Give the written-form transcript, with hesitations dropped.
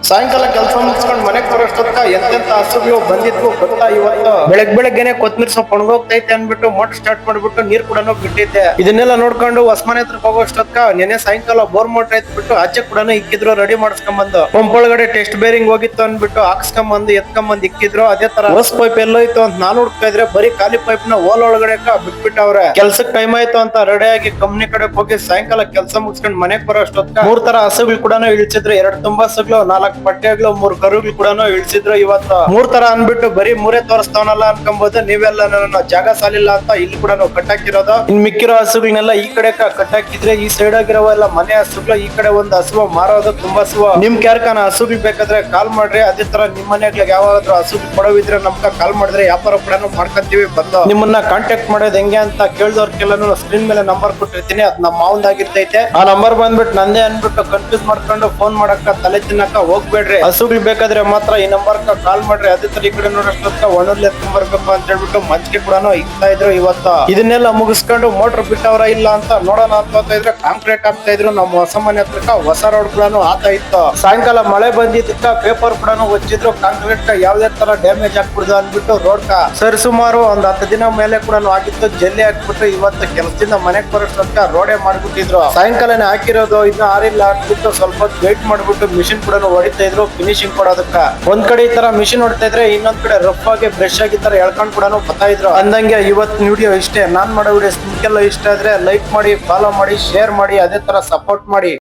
ಸಾಯಂಕಾಲ ಕೆಲಸ ಮುಗಿಸ್ಕೊಂಡು ಮನೆಗ್ ಬರೋಷ್ಟೊತ್ತ ಎಂತೆಂತ ಹಸುಗಳು ಬಂದಿದ್ವು ಗೊತ್ತಾ ಇವತ್ತು ಬೆಳಗ್ಗೆನೆ ಕೊತ್ಮೀರ್ ಸೊಪ್ಪು ಒಣಗೋಗ್ತೈತೆ ಅನ್ಬಿಟ್ಟು ಮೋಟರ್ ಸ್ಟಾರ್ಟ್ ಮಾಡ್ಬಿಟ್ಟು ನೀರ್ ಕೂಡ ಬಿಟ್ಟಿದ್ದೆ. ಇದನ್ನೆಲ್ಲ ನೋಡ್ಕೊಂಡು ಹೊಸಮನೆ ಹತ್ರ ಹೋಗೋಷ್ಟೊತ್ತ ನೆನೆ ಸಾಯಂಕಾಲ ಬೋರ್ ಮೋಟರ್ ಎತ್ಬಿಟ್ಟು ಆಚೆ ಕೂಡ ಇಕ್ಕಿದ್ರು ರೆಡಿ ಮಾಡಿಸ್ಕೊಂಬಂದು ಪಂಪ್ ಒಳಗಡೆ ಟೆಸ್ಟ್ ಬೇರಿಂಗ್ ಹೋಗಿತ್ತು ಅನ್ಬಿಟ್ಟು ಹಾಕ್ಸ್ಕೊಂಬಂದು ಎತ್ಕೊಂಬಂದು ಇಕ್ಕಿದ್ರು. ಅದೇ ತರ ಹೊಸ ಪೈಪ್ ಎಲ್ಲೋಯ್ತು ಅಂತ ನಾನು ಹುಡ್ತಾ ಇದ್ರೆ ಬರೀ ಖಾಲಿ ಪೈಪ್ ನ ಓಲ್ ಒಳಗಡೆ ಬಿಟ್ಬಿಟ್ಟವ್ರೆ. ಕೆಲ್ಸಕ್ ಟೈಮ್ ಆಯ್ತು ಅಂತ ರೆಡಿ ಆಗಿ ಕಂಪ್ನಿ ಕಡೆ ಹೋಗಿ ಸಾಯಂಕಾಲ ಕೆಲಸ ಮುಗಿಸ್ಕೊಂಡು ಮನೆಗ್ ಬರೋ ಅಷ್ಟೊತ್ತ 3 ತರ ಹಸುಗಳು ಕೂಡ ಇಳಿಸಿದ್ರು. 2 ತುಂಬಾ ಹಸುಗಳು, 4 ಪಟ್ಟೆಗಳು, 3 ಕರುಗಳು ಕೂಡ ಇಳಿಸಿದ್ರು. ಇವತ್ತು 3 ತರ ಅನ್ಬಿಟ್ಟು ಬರೀ 3 ತೋರಿಸ್ತಾವನಲ್ಲ ಅನ್ಕೊಂಬೋದು ನೀವೆಲ್ಲ. ನನ್ನ ಜಾಗ ಸಾಲಿಲ್ಲ ಅಂತ ಇಲ್ಲಿ ಕೂಡ ಕಟ್ಟಾಕಿರೋದು. ಇನ್ ಮಿಕ್ಕಿರೋ ಹಸುಗಳನ್ನೆಲ್ಲ ಈ ಕಡೆ ಕಟ್ಟಾಕಿದ್ರೆ ಈ ಸೈಡ್ ಆಗಿರೋ ಎಲ್ಲ ಮನೆ ಹಸುಗಳು. ಈ ಕಡೆ ಒಂದು ಹಸುವ ಮಾರೋದು ತುಂಬಾ ಹಸುವ. ನಿಮ್ ಕ್ಯಾರ್ಕನ ಹಸುಗಳು ಬೇಕಾದ್ರೆ ಕಾಲ್ ಮಾಡ್ರಿ. ಅದೇ ತರ ನಿಮ್ ಮನೆಗೆ ಯಾವಾಗಾದ್ರೂ ಹಸುಗಳು ಕೊಡವಿದ್ರೆ ನಮ್ಗ ಕಾಲ್ ಮಾಡಿದ್ರೆ ವ್ಯಾಪಾರ ಕೂಡ ಮಾಡ್ಕೊಂತೀವಿ. ಬಂದು ನಿಮ್ಮನ್ನ ಕಾಂಟ್ಯಾಕ್ಟ್ ಮಾಡೋದು ಹೆಂಗೆ ಅಂತ ಕೇಳಿದವ್ರಿಗೆಲ್ಲ ಸ್ಕ್ರೀನ್ ಮೇಲೆ ನಂಬರ್ ಕೊಟ್ಟಿರ್ತೀನಿ. ಅದ್ ನಮ್ಮ ಮಾವಂದಾಗಿರ್ತೈತೆ. ಆ ನಂಬರ್ ಬಂದ್ಬಿಟ್ಟು ನಂದೇ ಅನ್ಬಿಟ್ಟು ಕನ್ಫ್ಯೂಸ್ ಮಾಡ್ಕೊಂಡು ಫೋನ್ ಮಾಡಕ್ಕ ತಲೆ ತಿನ್ನಕ ಹೋಗ್ಬೇಡ್ರಿ. ಹಸುಗಳು ಬೇಕಾದ್ರೆ ಮಾತ್ರ ಈ ನಂಬರ್ ಕಾಲ್ ಮಾಡ್ರಿ. ಅದೇ ತರ ಈ ಕಡೆ ನೋಡೋಷ್ಟೊತ್ತ ಒಣಲ್ಲಿ ಬರ್ಬೇಕು ಅಂತ ಹೇಳ್ಬಿಟ್ಟು ಮಜ್ಜಿಗೆ ಕೂಡ ಇಕ್ತಾ ಇದ್ರು. ಇವತ್ತು ಇದನ್ನೆಲ್ಲ ಮುಗಿಸ್ಕೊಂಡು ಮೋಟರ್ ಬಿಟ್ಟವ್ರ ಇಲ್ಲ ಅಂತ ನೋಡೋಣ ಅಂತ ಇದ್ರೆ ಕಾಂಕ್ರೀಟ್ ಆಗ್ತಾ ಇದ್ರು. ನಮ್ಮ ಹೊಸ ಮನೆ ಹತ್ರಕ್ಕ ಹೊಸ ರೋಡ್ ಕೂಡ ಆತ ಇತ್ತು. ಸಾಯಂಕಾಲ ಮಳೆ ಬಂದಿದ್ದಕ್ಕ ಪೇಪರ್ ಕೂಡ ಹೊಚ್ಚಿದ್ರು. ಕಾಂಕ್ರೀಟ್ ಯಾವ್ದೇ ತರ ಡ್ಯಾಮೇಜ್ ಆಗ್ಬಿಡ್ದು ಅಂದ್ಬಿಟ್ಟು ರೋಡ್ ಸರಿ ಸುಮಾರು ಒಂದ್ 10 ದಿನ ಮೇಲೆ ಕೂಡ ಆಗಿತ್ತು. ಜಲ್ಲಿ ಹಾಕ್ಬಿಟ್ಟು ಇವತ್ತು ಕೆಲಸದಿಂದ ಮನೆಗ್ ಬರೋಷ್ಟೊತ್ತ ರೋಡೇ ಮಾಡ್ಬಿಟ್ಟಿದ್ರು. ಸಾಯಂಕಾಲನೇ ಹಾಕಿರೋದು ಇನ್ನು ಆರಿಲ್ಲ ಅಂದ್ಬಿಟ್ಟು ಸ್ವಲ್ಪ ವೇಟ್ ಮಾಡ್ಬಿಟ್ಟು ಮಿಷಿನ್ ಕೂಡ ಹೊಡಿತಾ ಇದ್ರು ಫಿನಿಶಿಂಗ್ ಕೊಡೋದಕ್ಕ. ಒಂದ್ ಕಡೆ ಈ ತರ ಮಿಷಿನ್ ಹೊಡಿತಾ ಇದ್ರೆ ಇನ್ನೊಂದ್ ಕಡೆ ರಫ್ ಆಗಿ ಬ್ರಷ್ ಆಗಿ ತರ ಎಳ್ಕೊಂಡ್ ಕೂಡ ಬರ್ತಾ ಇದ್ರು. ಅಂದಂಗೆ ಇವತ್ತು ವಿಡಿಯೋ ಇಷ್ಟೇ. ನಾನ್ ಮಾಡೋ ವಿಡಿಯೋಸ್ ನಿಮ್ಗೆಲ್ಲ ಇಷ್ಟ ಆದ್ರೆ ಲೈಕ್ ಮಾಡಿ, ಫಾಲೋ ಮಾಡಿ, ಶೇರ್ ಮಾಡಿ, ಅದೇ ತರ ಸಪೋರ್ಟ್ ಮಾಡಿ.